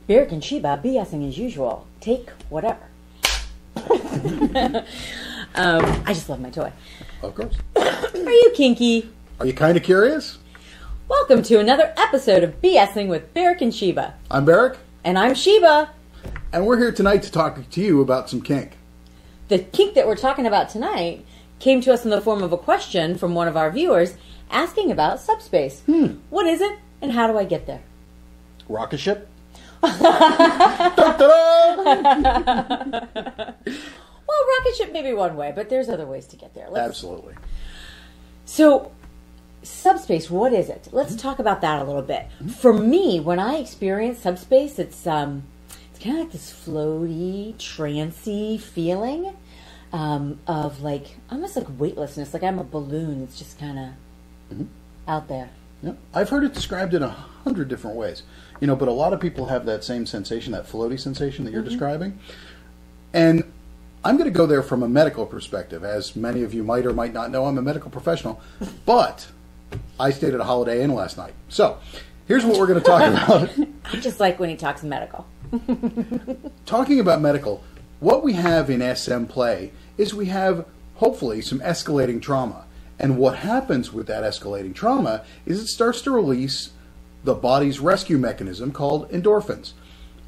Baraknsheba, BSing as usual. Take whatever. I just love my toy. Of course. Are you kinky? Are you kind of curious? Welcome to another episode of BSing with Barak and Sheba. I'm Barak. And I'm Sheba. And we're here tonight to talk to you about some kink. The kink that we're talking about tonight came to us in the form of a question from one of our viewers asking about subspace. What is it and how do I get there? Rocket ship? Well, rocket ship may be one way, but there's other ways to get there. Absolutely. So, subspace, what is it? Let's talk about that a little bit. For me, when I experience subspace, it's kind of like this floaty, trancy feeling of like, almost like weightlessness, like I'm a balloon. It's just kind of out there. Yep. I've heard it described in 100 different ways. You know, but a lot of people have that same sensation, that floaty sensation that you're describing. And I'm going to go there from a medical perspective. As many of you might or might not know, I'm a medical professional. But I stayed at a Holiday Inn last night. So here's what we're going to talk about. I just like when he talks medical. Talking about medical, what we have in SM play is we have, hopefully, some escalating trauma. And what happens with that escalating trauma is it starts to release the body's rescue mechanism called endorphins.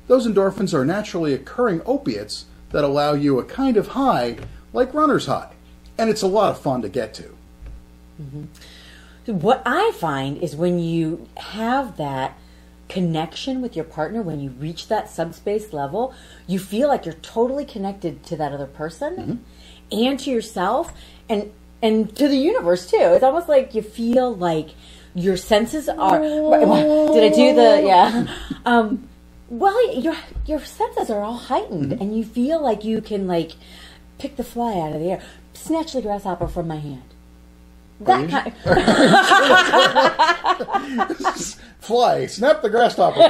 Those endorphins are naturally occurring opiates that allow you a kind of high, like runner's high. And it's a lot of fun to get to. What I find is when you have that connection with your partner, when you reach that subspace level, you feel like you're totally connected to that other person and to yourself and to the universe too. It's almost like you feel like your senses are. Did I do the well, your senses are all heightened, and you feel like you can like pick the fly out of the air, snatch the grasshopper from my hand. That kind. Fly, snap the grasshopper.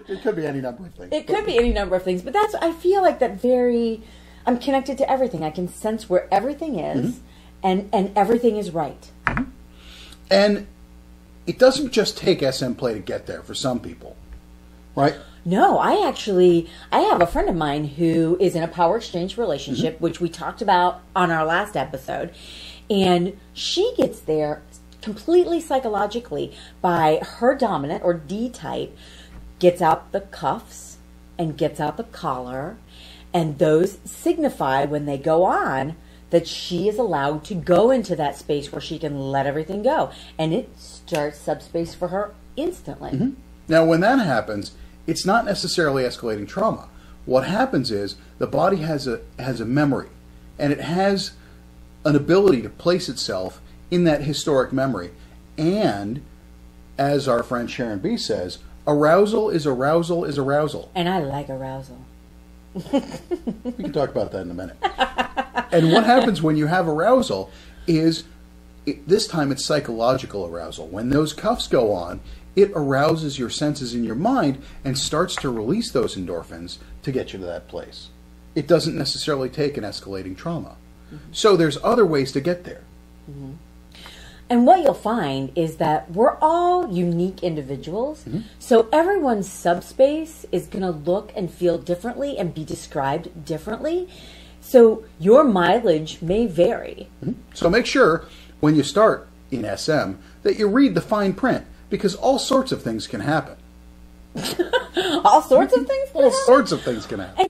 It could be any number of things. It could be any number of things, but I feel like that very. I'm connected to everything. I can sense where everything is, and everything is right. And it doesn't just take SM play to get there for some people, right? No, I have a friend of mine who is in a power exchange relationship, which we talked about on our last episode, and she gets there completely psychologically by her dominant or D type gets out the cuffs and gets out the collar, and those signify when they go on that she is allowed to go into that space where she can let everything go. And it starts subspace for her instantly. Now, when that happens, it's not necessarily escalating trauma. What happens is the body has a memory, and it has an ability to place itself in that historic memory. And, as our friend Sharon B. says, arousal is arousal is arousal. And I like arousal. We can talk about that in a minute. And what happens when you have arousal is, this time it's psychological arousal. When those cuffs go on, it arouses your senses in your mind and starts to release those endorphins to get you to that place. It doesn't necessarily take an escalating trauma. So there's other ways to get there. And what you'll find is that we're all unique individuals. So everyone's subspace is going to look and feel differently and be described differently. So your mileage may vary. So make sure when you start in SM that you read the fine print, because all sorts of things can happen. All sorts of things can All happen? sorts of things can happen.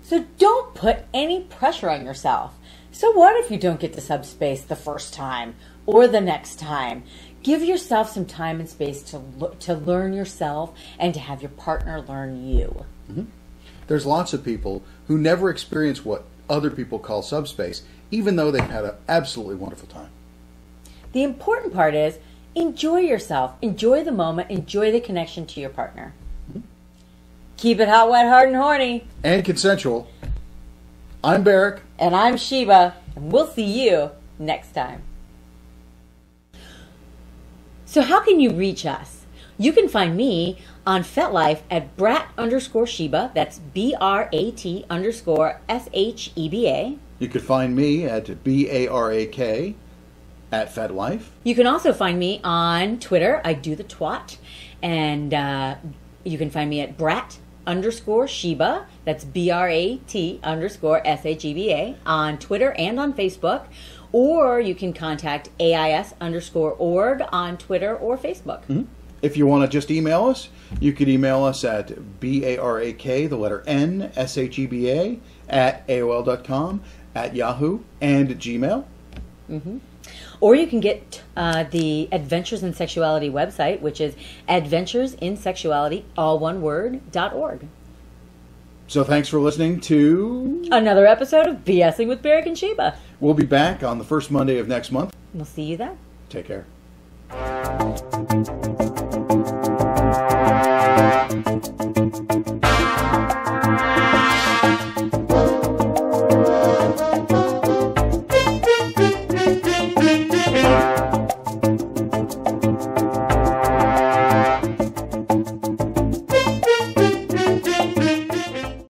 So don't put any pressure on yourself. So what if you don't get to subspace the first time or the next time? Give yourself some time and space to learn yourself and to have your partner learn you. There's lots of people who never experience what other people call subspace, even though they've had an absolutely wonderful time. The important part is enjoy yourself, enjoy the moment, enjoy the connection to your partner. Keep it hot, wet, hard, and horny. And consensual. I'm Barak. And I'm Sheba, and we'll see you next time. So how can you reach us? You can find me on FetLife at Brat_Sheba. That's BRAT_SHEBA. You could find me at BARAK at FetLife. You can also find me on Twitter. I do the twat. And You can find me at Brat_Sheba. That's BRAT_SHEBA on Twitter and on Facebook. Or you can contact AIS_org on Twitter or Facebook. Mm-hmm. If you want to just email us, you could email us at BARAK, the letter N, SHEBA, at AOL.com, at Yahoo, and Gmail. Mm-hmm. Or you can get the Adventures in Sexuality website, which is adventuresinsexuality, all one word, .org. So thanks for listening to another episode of BSing with Barak and Sheba. We'll be back on the first Monday of next month. We'll see you then. Take care.